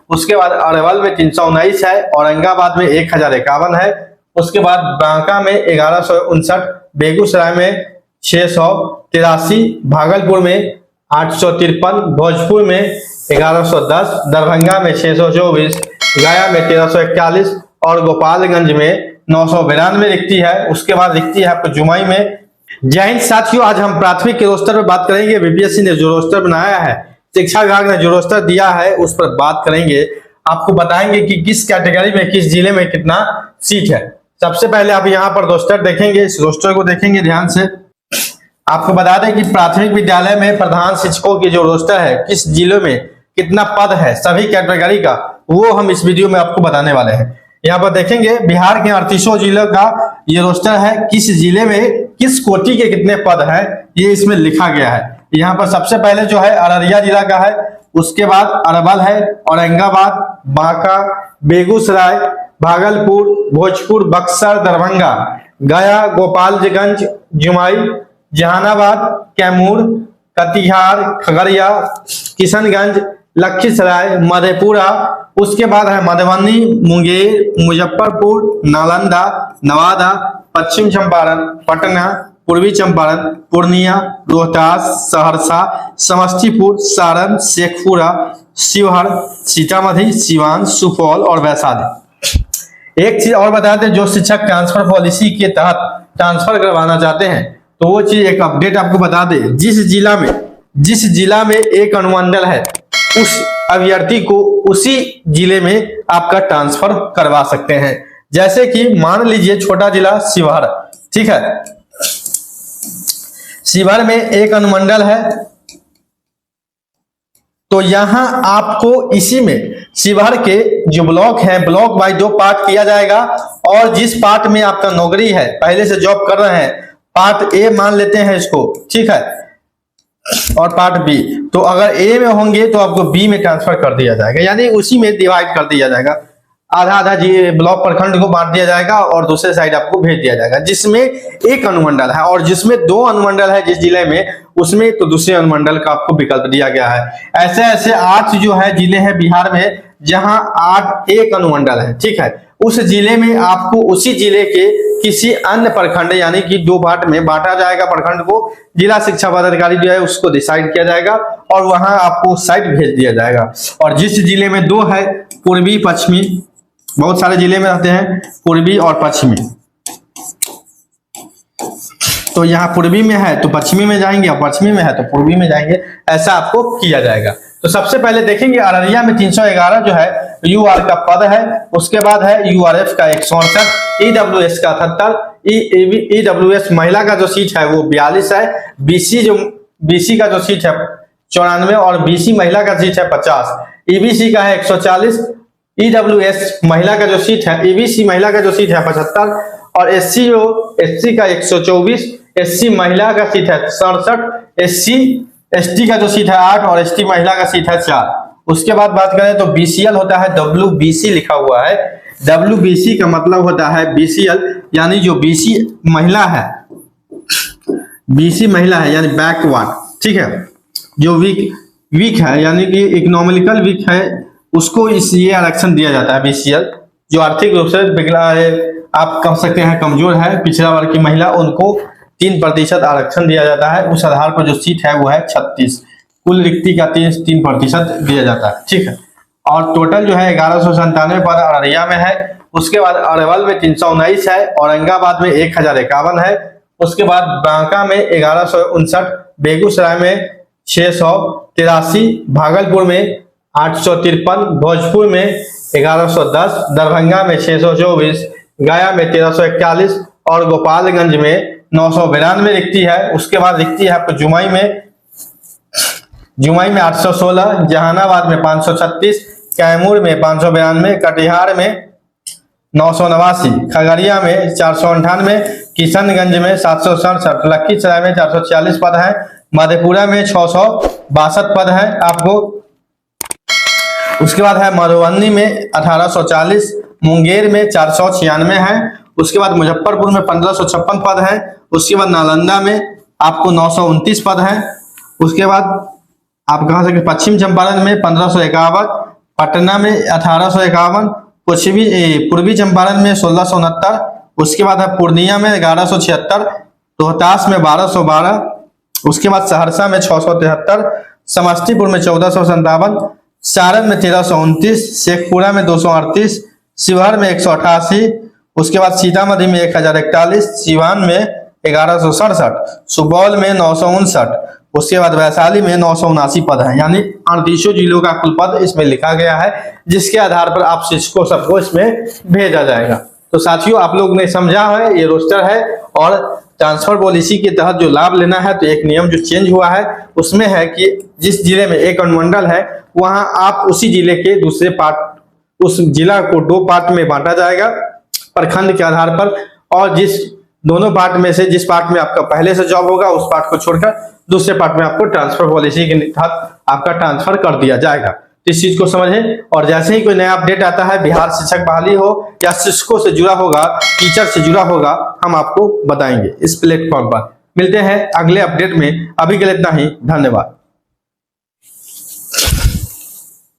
उसके बाद अरवल में 319 है, औरंगाबाद में 1051 है, उसके बाद बांका में 1159, बेगूसराय में 683, भागलपुर में 853, भोजपुर में 1110, दरभंगा में 624, गया में 1341 और गोपालगंज में 992 रिक्ति है। उसके बाद रिक्ति है आपको जुमाई में। जय हिंद साथियों, आज हम प्राथमिक के रोस्टर पर बात करेंगे। बीपीएससी ने जो रोस्टर बनाया है, शिक्षा विभाग ने जो रोस्टर दिया है, उस पर बात करेंगे। आपको बताएंगे कि किस कैटेगरी में किस जिले में कितना सीट है। सबसे पहले आप यहाँ पर रोस्टर देखेंगे, इस रोस्टर को देखेंगे ध्यान से। आपको बता दें कि प्राथमिक विद्यालय में प्रधान शिक्षकों की जो रोस्टर है, किस जिलों में कितना पद है सभी कैटेगरी का, वो हम इस वीडियो में आपको बताने वाले हैं। यहाँ पर देखेंगे बिहार के 38 जिलों का ये रोस्टर है, किस जिले में किस कोटि के कितने पद हैं ये इसमें लिखा गया है। यहाँ पर सबसे पहले जो है अररिया जिला का है, उसके बाद अरवल है, औरंगाबाद, बांका, बेगूसराय, भागलपुर, भोजपुर, बक्सर, दरभंगा, गया, गोपालगंज, जुमाई, जहानाबाद, कैमूर, कटिहार, खगड़िया, किशनगंज, लखीसराय, मधेपुरा, उसके बाद है मधुबनी, मुंगेर, मुजफ्फरपुर, नालंदा, नवादा, पश्चिम चंपारण, पटना, पूर्वी चंपारण, पूर्णिया, रोहतास, सहरसा, समस्तीपुर, सारण, शेखपुरा, शिवहर, सीतामढ़ी, सिवान, सुपौल और वैशाली। एक चीज और बता दें, जो शिक्षक ट्रांसफर पॉलिसी के तहत ट्रांसफर करवाना चाहते हैं तो वो चीज एक अपडेट आपको बता दें। जिस जिला में एक अनुमंडल है, उस अभ्यर्थी को उसी जिले में आपका ट्रांसफर करवा सकते हैं। जैसे कि मान लीजिए छोटा जिला शिवहर, ठीक है, शिवहर में एक अनुमंडल है, तो यहां आपको इसी में शिवहर के जो ब्लॉक है, ब्लॉक बाय 2 पार्ट किया जाएगा। और जिस पार्ट में आपका नौकरी है, पहले से जॉब कर रहे हैं, पार्ट ए मान लेते हैं इसको, ठीक है, और पार्ट बी, तो अगर ए में होंगे तो आपको बी में ट्रांसफर कर दिया जाएगा, यानी उसी में डिवाइड कर दिया जाएगा। आधा आधा ब्लॉक प्रखंड को बांट दिया जाएगा और दूसरे साइड आपको भेज दिया जाएगा। जिसमें एक अनुमंडल है और जिसमें 2 अनुमंडल है जिस जिले में, उसमें तो दूसरे अनुमंडल का आपको विकल्प दिया गया है। ऐसे ऐसे 8 जो है जिले हैं बिहार में, जहां 8 एक अनुमंडल है, ठीक है, उस जिले में आपको उसी जिले के किसी अन्य प्रखंड, यानी कि 2 पार्ट में बांटा जाएगा प्रखंड को, जिला शिक्षा पदाधिकारी जो है उसको डिसाइड किया जाएगा और वहां आपको साइट भेज दिया जाएगा। और जिस जिले में 2 है, पूर्वी पश्चिमी, बहुत सारे जिले में रहते हैं पूर्वी और पश्चिमी, तो यहाँ पूर्वी में है तो पश्चिमी में जाएंगे और पश्चिमी में है तो पूर्वी में जाएंगे, ऐसा आपको किया जाएगा। तो सबसे पहले देखेंगे अररिया में 311 जो है यूआर का पद है, उसके बाद है यूआरएफ का 167, ईडब्ल्यूएस का 78, ईडब्ल्यूएस महिला का जो सीट है वो 42 है, बीसी का जो सीट है 94 और बीसी महिला का सीट है 50, ईबीसी का है 140, ईडब्ल्यूएस महिला का जो सीट है, ईबीसी महिला का जो सीट है 75 और एससी का 124, एससी महिला का सीट है 67, एसटी का जो सीट है 8 और एसटी महिला का सीट है 4। उसके बाद बात करें तो बीसीएल होता है, डब्ल्यूबीसी लिखा हुआ है, डब्ल्यूबीसी का मतलब होता है बीसीएल, यानी जो बीसी महिला है, बीसी महिला है यानी बैकवर्ड, ठीक है, जो वीक है यानी कि इकोनॉमिकल वीक है, उसको ये आरक्षण दिया जाता है बीसीएल। जो आर्थिक रूप से पिछड़ा है, आप कह सकते हैं कमजोर है, पिछड़ा वर्ग की महिला, उनको 3% आरक्षण दिया जाता है। उस आधार पर जो सीट है वो है 36, कुल रिक्ति का 3% दिया जाता है, ठीक है। और टोटल जो है 1197 पद अररिया में है। उसके बाद अरवल में 319 है, औरंगाबाद में 1051 है, उसके बाद बांका में 1159, बेगूसराय में 683, भागलपुर में 853, भोजपुर में 1110, दरभंगा में 624, गया में 1341 और गोपालगंज में 992 रिक्ति है। उसके बाद रिक्ति है आपको जुमाई में 816, जहानाबाद में 536, कैमूर में 592, कटिहार में 989, खगड़िया में 498, किशनगंज में 767, लखीसराय में 446 पद है, मधेपुरा में 662 पद है आपको। उसके बाद है मधुबनी में 1840, मुंगेर में 496 है, उसके बाद मुजफ्फरपुर में 1556 पद है, उसके बाद नालंदा में आपको 929 पद है, उसके बाद आप कहा सकते पश्चिम चंपारण में 1551 पटना में 1851, पूर्वी चंपारण में 1669, उसके बाद है पूर्णिया में 1176, रोहतास में 1212, उसके बाद सहरसा में 673, समस्तीपुर में 1457, सारण में 1329, शेखपुरा में 238, शिवहर में 188, उसके बाद सीतामढ़ी में 1041, सिवान में 1167, सुपौल में 959, उसके बाद वैशाली में 979 पद है, यानी 38 जिलों का कुल पद इसमें लिखा गया है, जिसके आधार पर आप शिक्षकों सबको इसमें भेजा जाएगा। तो साथियों, आप लोग ने समझा है, ये रोस्टर है और ट्रांसफर पॉलिसी के तहत जो लाभ लेना है, तो एक नियम जो चेंज हुआ है उसमें है कि जिस जिले में एक अनुमंडल है वहां आप उसी जिले के दूसरे पार्ट, उस जिला को 2 पार्ट में बांटा जाएगा प्रखंड के आधार पर, और जिस दोनों पार्ट में से जिस पार्ट में आपका पहले से जॉब होगा उस पार्ट को छोड़कर दूसरे पार्ट में आपको ट्रांसफर पॉलिसी के तहत आपका ट्रांसफर कर दिया जाएगा। इस चीज को समझें, और जैसे ही कोई नया अपडेट आता है, बिहार शिक्षक बहाली हो या शिक्षकों से जुड़ा होगा, टीचर से जुड़ा होगा, हम आपको बताएंगे इस प्लेटफॉर्म पर। मिलते हैं अगले अपडेट में, अभी के लिए इतना ही, धन्यवाद।